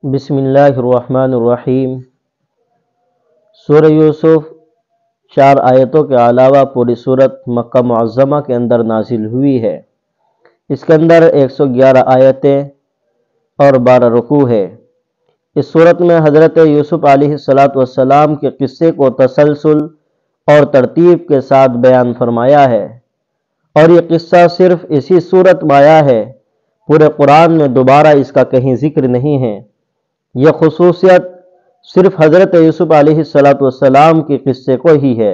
بسم اللہ الرحمن الرحیم۔ سورہ یوسف 4 آیتوں کے علاوہ پوری سورت مکہ معظمہ کے اندر نازل ہوئی ہے۔ اس کے اندر 111 آیتیں اور 12 رکوع ہے۔ اس سورت میں حضرت یوسف علیہ السلام کے قصے کو تسلسل اور ترتیب کے ساتھ بیان فرمایا ہے، اور یہ قصہ صرف اسی سورت میں آیا ہے، پورے قرآن میں دوبارہ اس کا کہیں ذکر نہیں ہے۔ یہ خصوصیت صرف حضرت یوسف علیہ السلام کے قصے کو ہی ہے،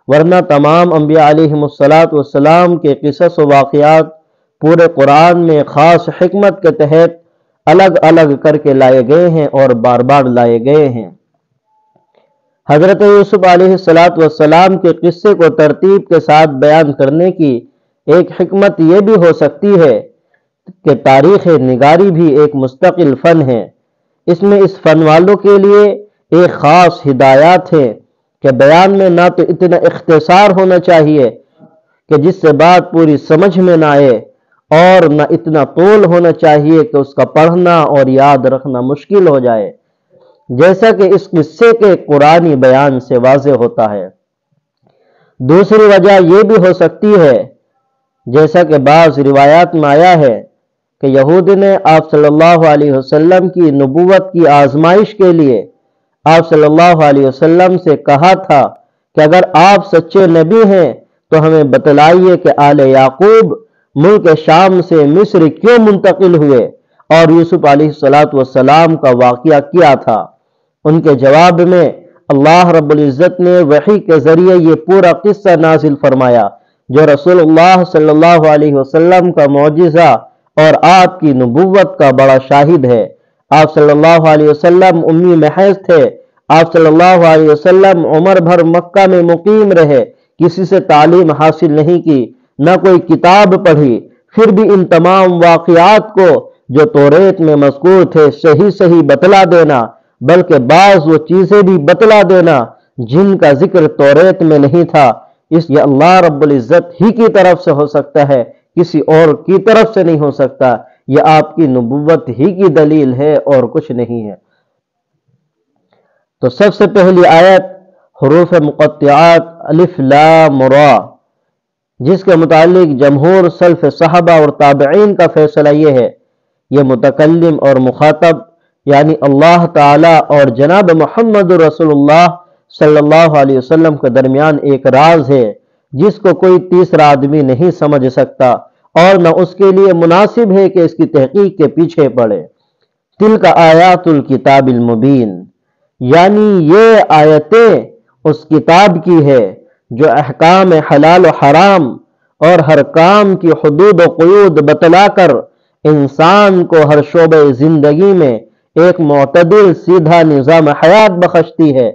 ورنہ تمام انبیاء علیہ السلام کے قصص و واقعات پورے قرآن میں خاص حکمت کے تحت الگ الگ کر کے لائے گئے ہیں اور بار بار لائے گئے ہیں۔ حضرت یوسف علیہ السلام کے قصے کو ترتیب کے ساتھ بیان کرنے کی ایک حکمت یہ بھی ہو سکتی ہے کہ تاریخ نگاری بھی ایک مستقل فن ہے۔ اس میں اس فن والوں کے لیے ایک خاص ہدایات ہیں کہ بیان میں نہ تو اتنا اختصار ہونا چاہیے کہ جس سے بات پوری سمجھ میں نہ آئے، اور نہ اتنا طول ہونا چاہیے کہ اس کا پڑھنا اور یاد رکھنا مشکل ہو جائے، جیسا کہ اس قصے کے قرآنی بیان سے واضح ہوتا ہے۔ دوسری وجہ یہ بھی ہو سکتی ہے، جیسا کہ بعض روایات میں آیا ہے کہ یہود نے آپ صلی اللہ علیہ وسلم کی نبوت کی آزمائش کے لیے آپ صلی اللہ علیہ وسلم سے کہا تھا کہ اگر آپ سچے نبی ہیں تو ہمیں بتلائیے کہ آل یعقوب ملک شام سے مصر کیوں منتقل ہوئے اور یوسف علیہ السلام کا واقعہ کیا تھا۔ ان کے جواب میں اللہ رب العزت نے وحی کے ذریعے یہ پورا قصہ نازل فرمایا، جو رسول اللہ صلی اللہ علیہ وسلم کا معجزہ اور آپ کی نبوت کا بڑا شاہد ہے۔ آپ صلی اللہ علیہ وسلم امی محض تھے۔ آپ صلی اللہ علیہ وسلم عمر بھر مکہ میں مقیم رہے، کسی سے تعلیم حاصل نہیں کی، نہ کوئی کتاب پڑھی، پھر بھی ان تمام واقعات کو جو توریت میں مذکور تھے صحیح بتلا دینا، بلکہ بعض وہ چیزیں بھی بتلا دینا جن کا ذکر توریت میں نہیں تھا، اس یہ اللہ رب العزت ہی کی طرف سے ہو سکتا ہے، کسی اور کی طرف سے نہیں ہو سکتا۔ یہ آپ کی نبوت ہی کی دلیل ہے اور کچھ نہیں ہے۔ تو سب سے پہلی آیت حروف مقطعات الف لام را، جس کے متعلق جمہور سلف صحابہ اور تابعین کا فیصلہ یہ ہے، یہ متکلم اور مخاطب یعنی اللہ تعالی اور جناب محمد رسول اللہ صلی اللہ علیہ وسلم کے درمیان ایک راز ہے جس کو کوئی تیسرا آدمی نہیں سمجھ سکتا، اور نہ اس کے لیے مناسب ہے کہ اس کی تحقیق کے پیچھے پڑے۔ تلک آیات الکتاب المبین، یعنی یہ آیتیں اس کتاب کی ہے جو احکام حلال و حرام اور ہر کام کی حدود و قیود بتلا کر انسان کو ہر شعبہ زندگی میں ایک معتدل سیدھا نظام حیات بخشتی ہے،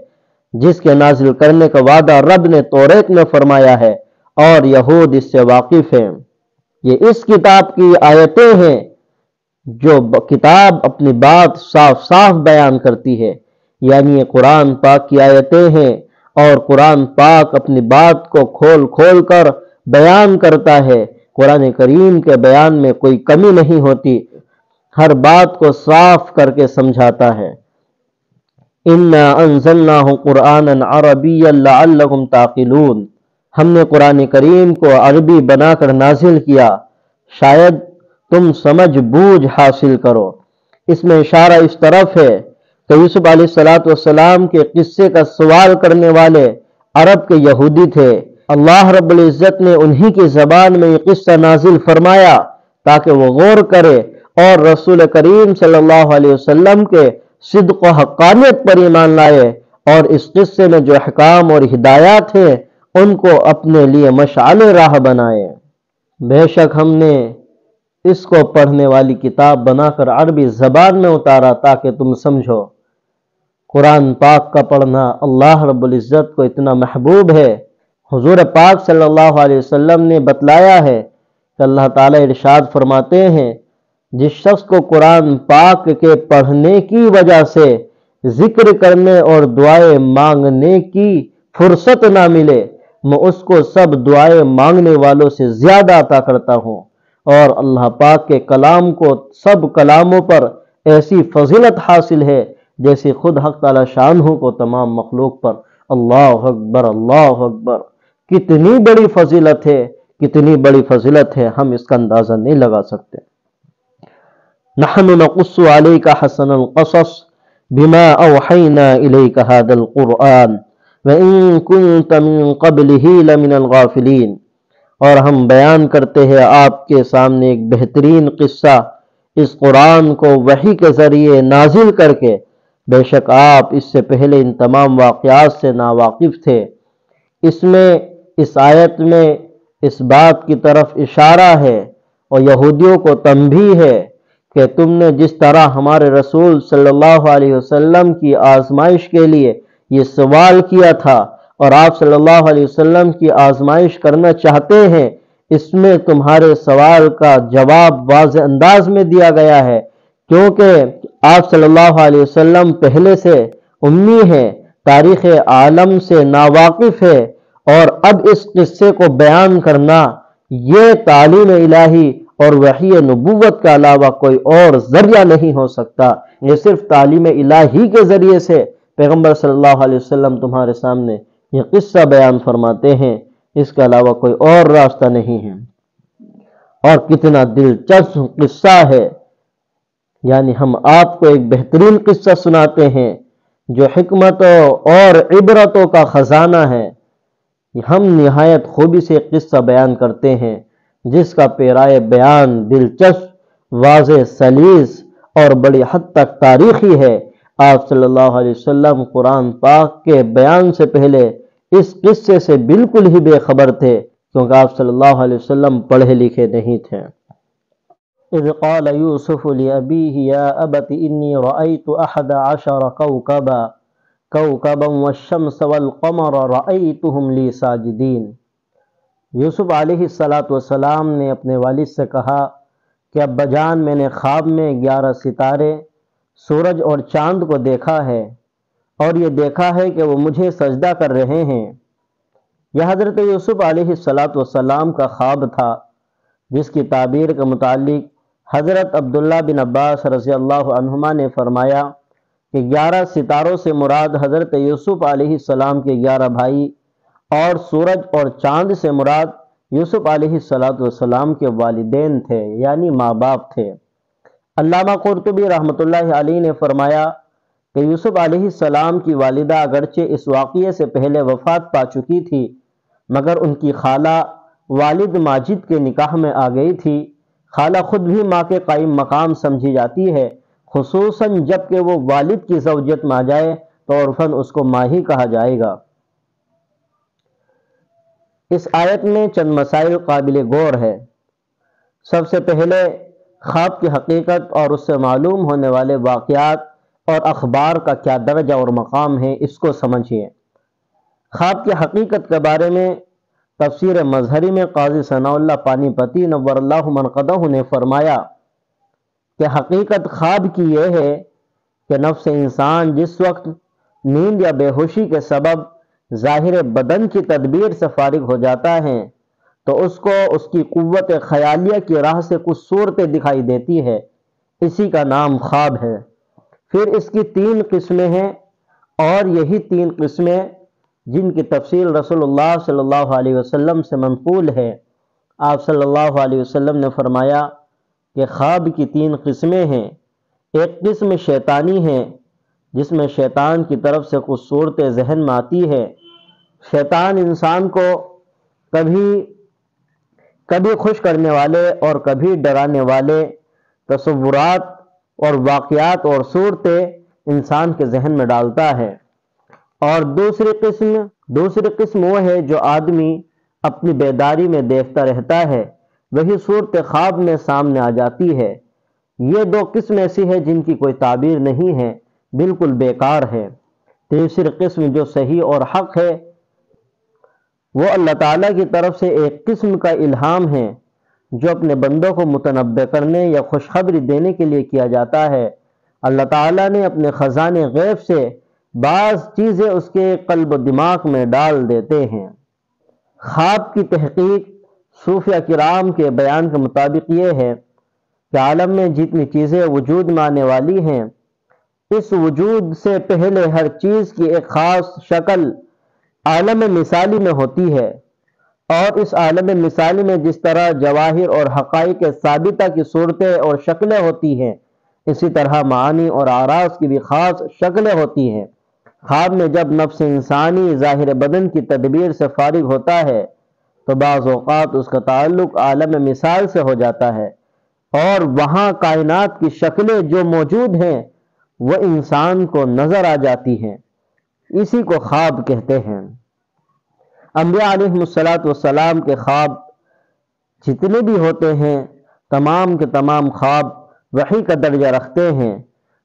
جس کے نازل کرنے کا وعدہ رب نے توریت میں فرمایا ہے اور یہود اس سے واقف ہیں۔ یہ اس کتاب کی آیتیں ہیں جو کتاب اپنی بات صاف صاف بیان کرتی ہے، یعنی یہ قرآن پاک کی آیتیں ہیں، اور قرآن پاک اپنی بات کو کھول کھول کر بیان کرتا ہے۔ قرآن کریم کے بیان میں کوئی کمی نہیں ہوتی، ہر بات کو صاف کر کے سمجھاتا ہے۔ اِنَّا أَنزَلْنَاهُ قُرْآنًا عَرَبِيًّا لَعَلَّكُمْ تَعْقِلُونَ، ہم نے قرآن کریم کو عربی بنا کر نازل کیا، شاید تم سمجھ بوجھ حاصل کرو۔ اس میں اشارہ اس طرف ہے کہ یوسف علیہ السلام کے قصے کا سوال کرنے والے عرب کے یہودی تھے۔ اللہ رب العزت نے انہی کی زبان میں یہ قصہ نازل فرمایا تاکہ وہ غور کرے اور رسول کریم صلی اللہ علیہ وسلم کے صدق و حقانیت پر ایمان لائے، اور اس قصے میں جو احکام اور ہدایات ہیں ان کو اپنے لیے مشعل راہ بنائے۔ بے شک ہم نے اس کو پڑھنے والی کتاب بنا کر عربی زبان میں اتارا تاکہ تم سمجھو۔ قرآن پاک کا پڑھنا اللہ رب العزت کو اتنا محبوب ہے۔ حضور پاک صلی اللہ علیہ وسلم نے بتلایا ہے کہ اللہ تعالیٰ ارشاد فرماتے ہیں، جس شخص کو قرآن پاک کے پڑھنے کی وجہ سے ذکر کرنے اور دعائیں مانگنے کی فرصت نہ ملے، میں اس کو سب دعائیں مانگنے والوں سے زیادہ عطا کرتا ہوں، اور اللہ پاک کے کلام کو سب کلاموں پر ایسی فضیلت حاصل ہے جیسے خود حق تعالی شانہ کو تمام مخلوق پر۔ اللہ اکبر، اللہ اکبر، کتنی بڑی فضیلت ہے، کتنی بڑی فضیلت ہے، ہم اس کا اندازہ نہیں لگا سکتے۔ نحن نقص عليك حسن القصص بما اوحينا اليك هذا القرآن وان كنت من قبله لمن الغافلين، اور ہم بیان کرتے ہیں آپ کے سامنے ایک بہترین قصہ اس قرآن کو وحی کے ذریعے نازل کر کے، بے شک آپ اس سے پہلے ان تمام واقعات سے ناواقف تھے۔ اس میں، اس آیت میں اس بات کی طرف اشارہ ہے اور یہودیوں کو تنبیہ ہے کہ تم نے جس طرح ہمارے رسول صلی اللہ علیہ وسلم کی آزمائش کے لیے یہ سوال کیا تھا اور آپ صلی اللہ علیہ وسلم کی آزمائش کرنا چاہتے ہیں، اس میں تمہارے سوال کا جواب واضح انداز میں دیا گیا ہے، کیونکہ آپ صلی اللہ علیہ وسلم پہلے سے امی ہیں، تاریخ عالم سے ناواقف ہے، اور اب اس قصے کو بیان کرنا یہ تعلیم الہی اور وحی نبوت کے علاوہ کوئی اور ذریعہ نہیں ہو سکتا۔ یہ صرف تعلیم الہی کے ذریعے سے پیغمبر صلی اللہ علیہ وسلم تمہارے سامنے یہ قصہ بیان فرماتے ہیں، اس کے علاوہ کوئی اور راستہ نہیں ہے۔ اور کتنا دلچسپ قصہ ہے، یعنی ہم آپ کو ایک بہترین قصہ سناتے ہیں جو حکمتوں اور عبرتوں کا خزانہ ہے۔ ہم نہایت خوبی سے ایک قصہ بیان کرتے ہیں جس کا پیرائے بیان دلچسپ، واضح، سلیس اور بڑی حد تک تاریخی ہے۔ آپ صلی اللہ علیہ وسلم قرآن پاک کے بیان سے پہلے اس قصے سے بالکل ہی بے خبر تھے، کیونکہ آپ صلی اللہ علیہ وسلم پڑھے لکھے نہیں تھے۔ اذ قال یوسف لأبیہ یا ابت انی رأیت 11 کوكبا والشمس والقمر رأیتهم لی ساجدین۔ یوسف علیہ السلام نے اپنے والد سے کہا کہ ابا جان، میں نے خواب میں 11 ستارے، سورج اور چاند کو دیکھا ہے، اور یہ دیکھا ہے کہ وہ مجھے سجدہ کر رہے ہیں۔ یہ حضرت یوسف علیہ السلام کا خواب تھا، جس کی تعبیر کے متعلق حضرت عبداللہ بن عباس رضی اللہ عنہما نے فرمایا کہ 11 ستاروں سے مراد حضرت یوسف علیہ السلام کے 11 بھائی، اور سورج اور چاند سے مراد یوسف علیہ السلام کے والدین تھے، یعنی ماں باپ تھے۔ علامہ قرطبی رحمۃ اللہ علیہ نے فرمایا کہ یوسف علیہ السلام کی والدہ اگرچہ اس واقعے سے پہلے وفات پا چکی تھی، مگر ان کی خالہ والد ماجد کے نکاح میں آ گئی تھی۔ خالہ خود بھی ماں کے قائم مقام سمجھی جاتی ہے، خصوصاً جب کہ وہ والد کی زوجیت میں آ جائے تو عرفاً اس کو ماں ہی کہا جائے گا۔ اس آیت میں چند مسائل قابل غور ہے۔ سب سے پہلے خواب کی حقیقت اور اس سے معلوم ہونے والے واقعات اور اخبار کا کیا درجہ اور مقام ہے، اس کو سمجھیے۔ خواب کی حقیقت کے بارے میں تفسیر مظہری میں قاضی ثناء اللہ پانی پتی نور اللہ منقدہ نے فرمایا کہ حقیقت خواب کی یہ ہے کہ نفس انسان جس وقت نیند یا بے ہوشی کے سبب ظاہر بدن کی تدبیر سے فارغ ہو جاتا ہے تو اس کو اس کی قوت خیالیہ کی راہ سے کچھ صورتیں دکھائی دیتی ہے، اسی کا نام خواب ہے۔ پھر اس کی 3 قسمیں ہیں، اور یہی 3 قسمیں جن کی تفصیل رسول اللہ صلی اللہ علیہ وسلم سے منقول ہے۔ آپ صلی اللہ علیہ وسلم نے فرمایا کہ خواب کی 3 قسمیں ہیں۔ ایک قسم شیطانی ہے، جس میں شیطان کی طرف سے کچھ صورتیں ذہن میں آتی ہے۔ شیطان انسان کو کبھی خوش کرنے والے اور کبھی ڈرانے والے تصورات اور واقعات اور صورتیں انسان کے ذہن میں ڈالتا ہے۔ اور دوسری قسم وہ ہے جو آدمی اپنی بیداری میں دیکھتا رہتا ہے، وہی صورت خواب میں سامنے آ جاتی ہے۔ یہ 2 قسم ایسی ہے جن کی کوئی تعبیر نہیں ہے، بالکل بیکار ہے۔ تیسری قسم جو صحیح اور حق ہے وہ اللہ تعالیٰ کی طرف سے ایک قسم کا الہام ہے جو اپنے بندوں کو متنبہ کرنے یا خوشخبری دینے کے لیے کیا جاتا ہے۔ اللہ تعالیٰ نے اپنے خزانے غیب سے بعض چیزیں اس کے قلب و دماغ میں ڈال دیتے ہیں۔ خواب کی تحقیق صوفیہ کرام کے بیان کے مطابق یہ ہے کہ عالم میں جتنی چیزیں وجود میں آنے والی ہیں، اس وجود سے پہلے ہر چیز کی ایک خاص شکل عالم مثالی میں ہوتی ہے، اور اس عالم مثالی میں جس طرح جواہر اور حقائق ثابتہ کی صورتیں اور شکلیں ہوتی ہیں، اسی طرح معانی اور اعراض کی بھی خاص شکلیں ہوتی ہیں۔ خواب میں جب نفس انسانی ظاہر بدن کی تدبیر سے فارغ ہوتا ہے تو بعض اوقات اس کا تعلق عالم مثال سے ہو جاتا ہے، اور وہاں کائنات کی شکلیں جو موجود ہیں وہ انسان کو نظر آ جاتی ہیں۔ اسی کو خواب کہتے ہیں۔ انبیاء علیہ السلام کے خواب جتنے بھی ہوتے ہیں، تمام کے تمام خواب وحی کا درجہ رکھتے ہیں۔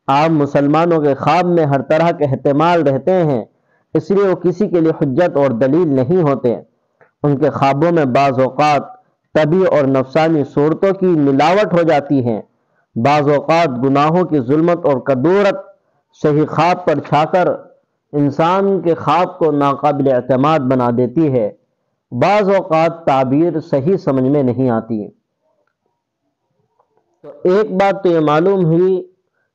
عام مسلمانوں کے خواب میں ہر طرح کے احتمال رہتے ہیں، اس لیے وہ کسی کے لیے حجت اور دلیل نہیں ہوتے۔ ان کے خوابوں میں بعض اوقات طبعی اور نفسانی صورتوں کی ملاوٹ ہو جاتی ہے، بعض اوقات گناہوں کی ظلمت اور کدورت صحیح خواب پر چھا کر انسان کے خواب کو ناقابل اعتماد بنا دیتی ہے، بعض اوقات تعبیر صحیح سمجھ میں نہیں آتی۔ تو ایک بات تو یہ معلوم ہوئی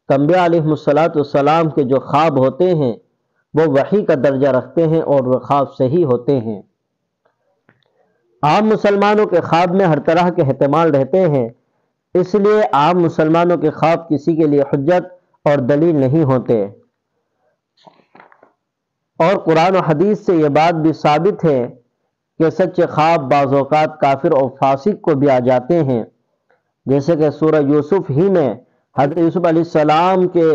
کہ انبیاء علیہ السلام کے جو خواب ہوتے ہیں وہ وحی کا درجہ رکھتے ہیں اور وہ خواب صحیح ہوتے ہیں۔ عام مسلمانوں کے خواب میں ہر طرح کے احتمال رہتے ہیں، اس لیے عام مسلمانوں کے خواب کسی کے لیے حجت اور دلیل نہیں ہوتے، اور قرآن و حدیث سے یہ بات بھی ثابت ہے کہ سچے خواب بعض اوقات کافر اور فاسق کو بھی آ جاتے ہیں، جیسے کہ سورہ یوسف ہی میں حضرت یوسف علیہ السلام کے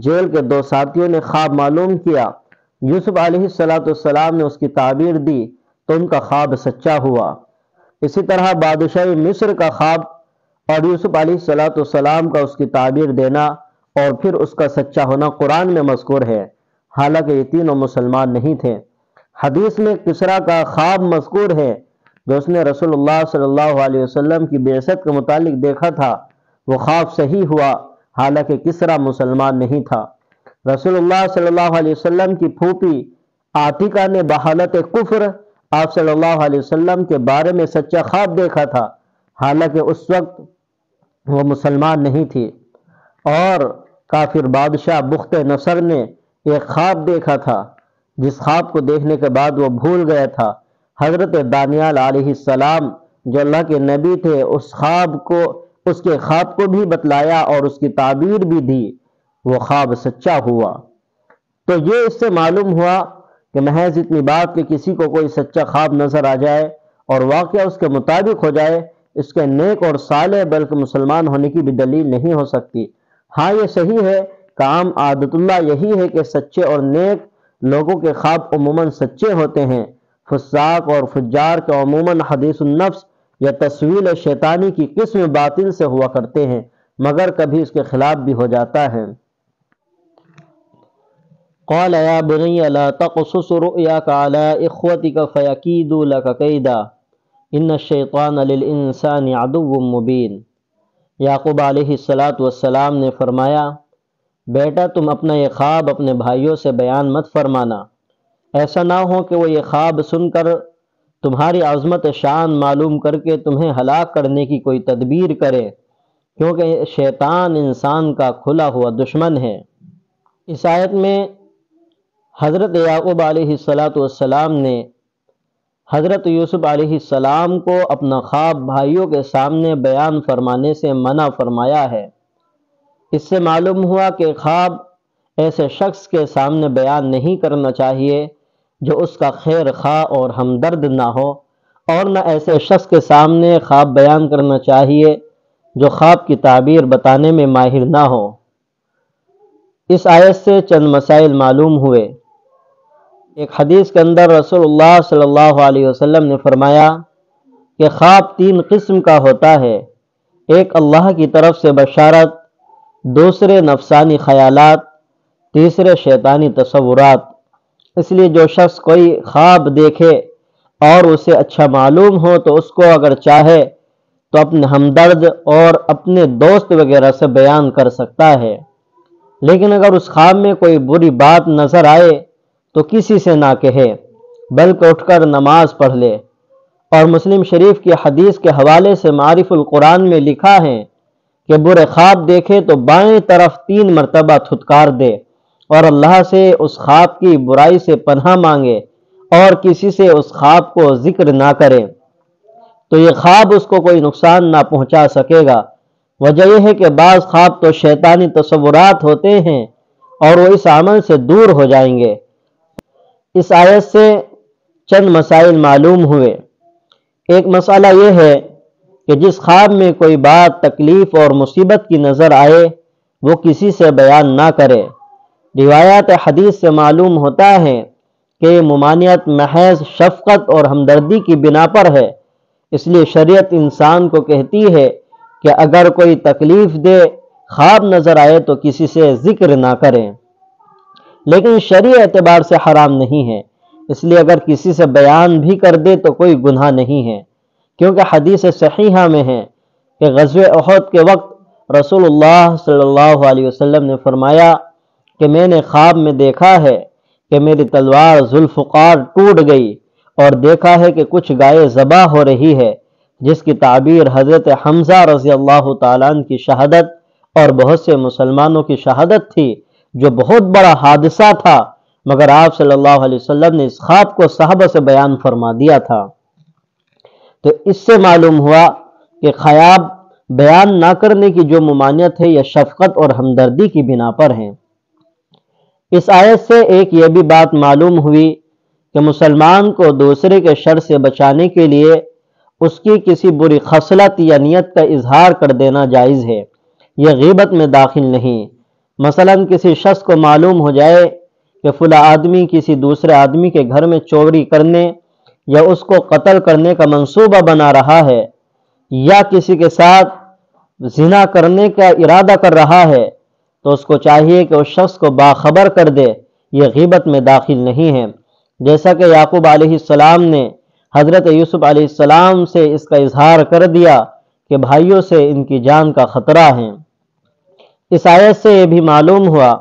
جیل کے دو ساتھیوں نے خواب معلوم کیا، یوسف علیہ السلام نے اس کی تعبیر دی تو ان کا خواب سچا ہوا۔ اسی طرح بادشاہ مصر کا خواب اور یوسف علیہ السلام کا اس کی تعبیر دینا اور پھر اس کا سچا ہونا قرآن میں مذکور ہے، حالانکہ یہ تینوں مسلمان نہیں تھے۔ حدیث میں کسرا کا خواب مذکور ہے، جو اس نے رسول اللہ صلی اللہ علیہ وسلم کی بعثت کے متعلق دیکھا تھا، وہ خواب صحیح ہوا، حالانکہ کسرا مسلمان نہیں تھا۔ رسول اللہ صلی اللہ علیہ وسلم کی پھوپھی عاتقہ نے بحالت کفر آپ صلی اللہ علیہ وسلم کے بارے میں سچا خواب دیکھا تھا، حالانکہ اس وقت وہ مسلمان نہیں تھی۔ اور کافر بادشاہ بخت نصر نے ایک خواب دیکھا تھا، جس خواب کو دیکھنے کے بعد وہ بھول گیا تھا۔ حضرت دانیال علیہ السلام جو اللہ کے نبی تھے، اس کے خواب کو بھی بتلایا اور اس کی تعبیر بھی دی، وہ خواب سچا ہوا۔ تو یہ اس سے معلوم ہوا کہ محض اتنی بات کہ کسی کو کوئی سچا خواب نظر آ جائے اور واقعہ اس کے مطابق ہو جائے، اس کے نیک اور صالح بلکہ مسلمان ہونے کی بھی دلیل نہیں ہو سکتی۔ ہاں یہ صحیح ہے کہ عام عادت اللہ یہی ہے کہ سچے اور نیک لوگوں کے خواب عموماً سچے ہوتے ہیں، فساق اور فجار کے عموماً حدیث النفس یا تصویل شیطانی کی قسم باطل سے ہوا کرتے ہیں، مگر کبھی اس کے خلاف بھی ہو جاتا ہے۔ قال یا بنی لا تقصص رؤیاک علی اخوتک فیکیدوا لک کیدا ان الشیطان للانسان عدو مبین۔ یعقوب علیہ السلام نے فرمایا، بیٹا تم اپنا یہ خواب اپنے بھائیوں سے بیان مت فرمانا، ایسا نہ ہو کہ وہ یہ خواب سن کر تمہاری عظمت شان معلوم کر کے تمہیں ہلاک کرنے کی کوئی تدبیر کرے، کیونکہ شیطان انسان کا کھلا ہوا دشمن ہے۔ اس آیت میں حضرت یعقوب علیہ السلام نے حضرت یوسف علیہ السلام کو اپنا خواب بھائیوں کے سامنے بیان فرمانے سے منع فرمایا ہے۔ اس سے معلوم ہوا کہ خواب ایسے شخص کے سامنے بیان نہیں کرنا چاہیے جو اس کا خیر خواہ اور ہمدرد نہ ہو، اور نہ ایسے شخص کے سامنے خواب بیان کرنا چاہیے جو خواب کی تعبیر بتانے میں ماہر نہ ہو۔ اس آیت سے چند مسائل معلوم ہوئے۔ ایک حدیث کے اندر رسول اللہ صلی اللہ علیہ وسلم نے فرمایا کہ خواب تین قسم کا ہوتا ہے، ایک اللہ کی طرف سے بشارت، دوسرے نفسانی خیالات، تیسرے شیطانی تصورات۔ اس لیے جو شخص کوئی خواب دیکھے اور اسے اچھا معلوم ہو تو اس کو اگر چاہے تو اپنے ہمدرد اور اپنے دوست وغیرہ سے بیان کر سکتا ہے، لیکن اگر اس خواب میں کوئی بری بات نظر آئے تو کسی سے نہ کہے بلکہ اٹھ کر نماز پڑھ لے۔ اور مسلم شریف کی حدیث کے حوالے سے معارف القرآن میں لکھا ہے کہ برے خواب دیکھے تو بائیں طرف 3 مرتبہ تھتکار دے اور اللہ سے اس خواب کی برائی سے پناہ مانگے اور کسی سے اس خواب کو ذکر نہ کرے تو یہ خواب اس کو کوئی نقصان نہ پہنچا سکے گا۔ وجہ یہ ہے کہ بعض خواب تو شیطانی تصورات ہوتے ہیں اور وہ اس عمل سے دور ہو جائیں گے۔ اس آیت سے چند مسائل معلوم ہوئے۔ ایک مسئلہ یہ ہے کہ جس خواب میں کوئی بات تکلیف اور مصیبت کی نظر آئے وہ کسی سے بیان نہ کرے۔ روایات حدیث سے معلوم ہوتا ہے کہ یہ ممانعت محض شفقت اور ہمدردی کی بنا پر ہے، اس لیے شریعت انسان کو کہتی ہے کہ اگر کوئی تکلیف دے خواب نظر آئے تو کسی سے ذکر نہ کریں، لیکن شرعی اعتبار سے حرام نہیں ہے، اس لیے اگر کسی سے بیان بھی کر دے تو کوئی گناہ نہیں ہے، کیونکہ حدیث صحیحہ میں ہے کہ غزوہ احد کے وقت رسول اللہ صلی اللہ علیہ وسلم نے فرمایا کہ میں نے خواب میں دیکھا ہے کہ میری تلوار ذوالفقار ٹوٹ گئی اور دیکھا ہے کہ کچھ گائے ذبح ہو رہی ہے، جس کی تعبیر حضرت حمزہ رضی اللہ تعالیٰ عنہ کی شہادت اور بہت سے مسلمانوں کی شہادت تھی، جو بہت بڑا حادثہ تھا، مگر آپ صلی اللہ علیہ وسلم نے اس خواب کو صحابہ سے بیان فرما دیا تھا۔ تو اس سے معلوم ہوا کہ خواب بیان نہ کرنے کی جو ممانعت ہے یہ شفقت اور ہمدردی کی بنا پر ہے۔ اس آیت سے ایک یہ بھی بات معلوم ہوئی کہ مسلمان کو دوسرے کے شر سے بچانے کے لیے اس کی کسی بری خصلت یا نیت کا اظہار کر دینا جائز ہے، یہ غیبت میں داخل نہیں۔ مثلا کسی شخص کو معلوم ہو جائے کہ فلاں آدمی کسی دوسرے آدمی کے گھر میں چوری کرنے یا اس کو قتل کرنے کا منصوبہ بنا رہا ہے یا کسی کے ساتھ زنا کرنے کا ارادہ کر رہا ہے تو اس کو چاہیے کہ اس شخص کو باخبر کر دے، یہ غیبت میں داخل نہیں ہے۔ جیسا کہ یعقوب علیہ السلام نے حضرت یوسف علیہ السلام سے اس کا اظہار کر دیا کہ بھائیوں سے ان کی جان کا خطرہ ہے۔ اس آیت سے یہ بھی معلوم ہوا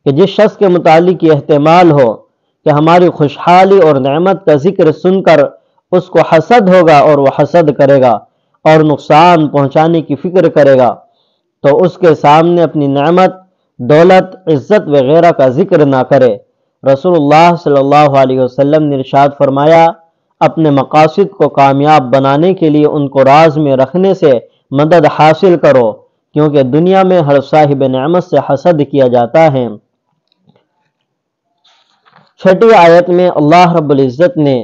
کہ جس شخص کے متعلق یہ احتمال ہو کہ ہماری خوشحالی اور نعمت کا ذکر سن کر اس کو حسد ہوگا اور وہ حسد کرے گا اور نقصان پہنچانے کی فکر کرے گا تو اس کے سامنے اپنی نعمت، دولت، عزت وغیرہ کا ذکر نہ کرے۔ رسول اللہ صلی اللہ علیہ وسلم نے ارشاد فرمایا، اپنے مقاصد کو کامیاب بنانے کے لیے ان کو راز میں رکھنے سے مدد حاصل کرو، کیونکہ دنیا میں ہر صاحب نعمت سے حسد کیا جاتا ہے۔ چھٹی آیت میں اللہ رب العزت نے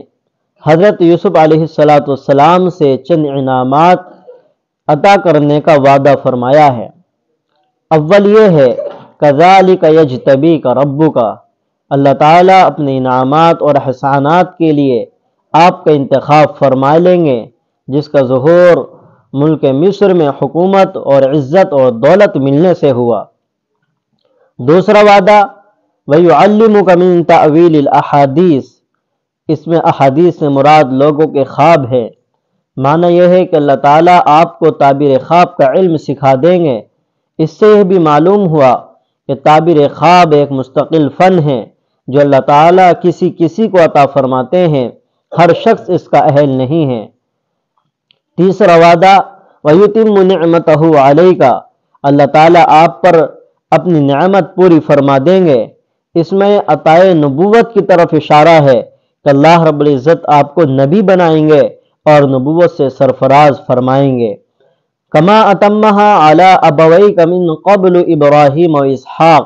حضرت یوسف علیہ السلام سے چند انعامات عطا کرنے کا وعدہ فرمایا ہے۔ اول یہ ہے کذالک یجتبیک ربک، اللہ تعالیٰ اپنے انعامات اور احسانات کے لیے آپ کا انتخاب فرما لیں گے، جس کا ظہور ملک مصر میں حکومت اور عزت اور دولت ملنے سے ہوا۔ دوسرا وعدہ وَيُعَلِّمُكَ مِن تَأْوِيلِ الْأَحَادِيثِ، اس میں احادیث سے مراد لوگوں کے خواب ہے۔ معنی یہ ہے کہ اللہ تعالیٰ آپ کو تعبیر خواب کا علم سکھا دیں گے۔ اس سے یہ بھی معلوم ہوا کہ تعبیر خواب ایک مستقل فن ہے جو اللہ تعالیٰ کسی کسی کو عطا فرماتے ہیں، ہر شخص اس کا اہل نہیں ہے۔ تیسرا وعدہ وَيُتِمُّ نِعْمَتَهُ عَلَيْكَ، اللہ تعالیٰ آپ پر اپنی نعمت پوری فرما دیں گے۔ اس میں عطائے نبوت کی طرف اشارہ ہے کہ اللہ رب العزت آپ کو نبی بنائیں گے اور نبوت سے سرفراز فرمائیں گے۔ کما اتمہا علی ابویک من قبل ابراہیم و اسحاق،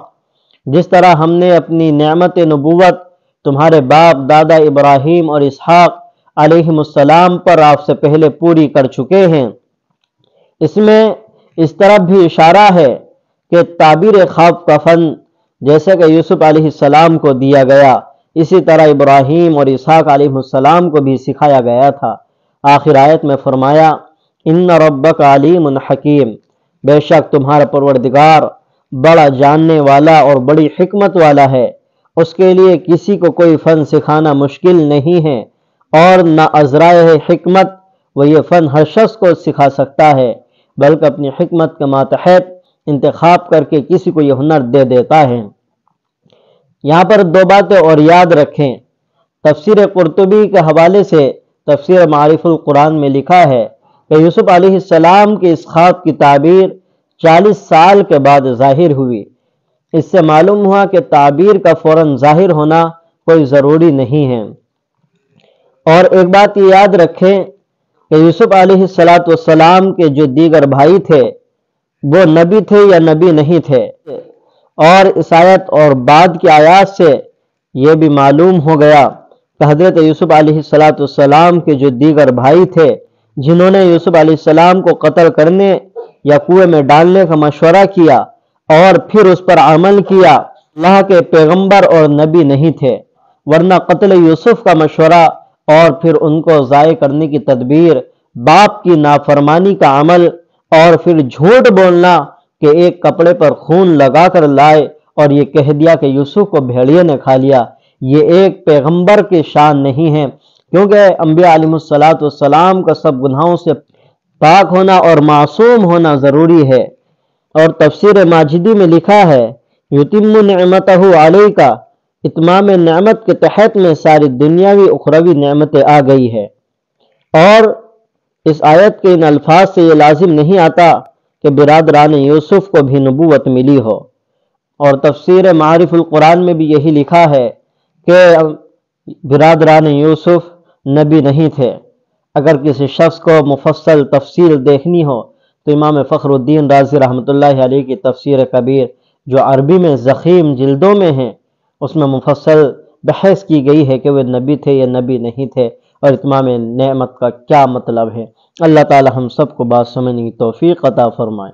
جس طرح ہم نے اپنی نعمت نبوت تمہارے باپ دادا ابراہیم اور اسحاق علیہ السلام پر آپ سے پہلے پوری کر چکے ہیں۔ اس میں اس طرف بھی اشارہ ہے کہ تعبیر خواب کا فن جیسے کہ یوسف علیہ السلام کو دیا گیا، اسی طرح ابراہیم اور اسحاق علیہ السلام کو بھی سکھایا گیا تھا۔ آخر آیت میں فرمایا ان ربک علیم حکیم، بے شک تمہارا پروردگار بڑا جاننے والا اور بڑی حکمت والا ہے، اس کے لیے کسی کو کوئی فن سکھانا مشکل نہیں ہے، اور نہ عذرائے حکمت وہ یہ فن ہر شخص کو سکھا سکتا ہے، بلکہ اپنی حکمت کے ماتحت انتخاب کر کے کسی کو یہ ہنر دے دیتا ہے۔ یہاں پر دو باتیں اور یاد رکھیں۔ تفسیر قرطبی کے حوالے سے تفسیر معارف القرآن میں لکھا ہے کہ یوسف علیہ السلام کے اس خواب کی تعبیر 40 سال کے بعد ظاہر ہوئی۔ اس سے معلوم ہوا کہ تعبیر کا فوراً ظاہر ہونا کوئی ضروری نہیں ہے۔ اور ایک بات یہ یاد رکھیں کہ یوسف علیہ السلام کے جو دیگر بھائی تھے وہ نبی تھے یا نبی نہیں تھے، اور اس آیت اور بعد کی آیات سے یہ بھی معلوم ہو گیا کہ حضرت یوسف علیہ السلام کے جو دیگر بھائی تھے جنہوں نے یوسف علیہ السلام کو قتل کرنے یا کنویں میں ڈالنے کا مشورہ کیا اور پھر اس پر عمل کیا، اللہ کے پیغمبر اور نبی نہیں تھے، ورنہ قتل یوسف کا مشورہ اور پھر ان کو ضائع کرنے کی تدبیر، باپ کی نافرمانی کا عمل اور پھر جھوٹ بولنا کہ ایک کپڑے پر خون لگا کر لائے اور یہ کہہ دیا کہ یوسف کو بھیڑیے نے کھا لیا، یہ ایک پیغمبر کی شان نہیں ہے، کیونکہ انبیاء علیہ السلام کا سب گناہوں سے پاک ہونا اور معصوم ہونا ضروری ہے۔ اور تفسیر ماجدی میں لکھا ہے یتم نعمتہ علیکا، اتمام نعمت کے تحت میں ساری دنیاوی اخروی نعمتیں آ گئی ہے۔ اور اس آیت کے ان الفاظ سے یہ لازم نہیں آتا کہ برادران یوسف کو بھی نبوت ملی ہو۔ اور تفسیر معارف القرآن میں بھی یہی لکھا ہے کہ برادران یوسف نبی نہیں تھے۔ اگر کسی شخص کو مفصل تفسیر دیکھنی ہو تو امام فخر الدین رازی رحمۃ اللہ علیہ کی تفسیر کبیر جو عربی میں ضخیم جلدوں میں ہیں، اس میں مفصل بحث کی گئی ہے کہ وہ نبی تھے یا نبی نہیں تھے اور اتمام نعمت کا کیا مطلب ہے۔ اللہ تعالی ہم سب کو بات سمجھنے کی توفیق عطا فرمائے۔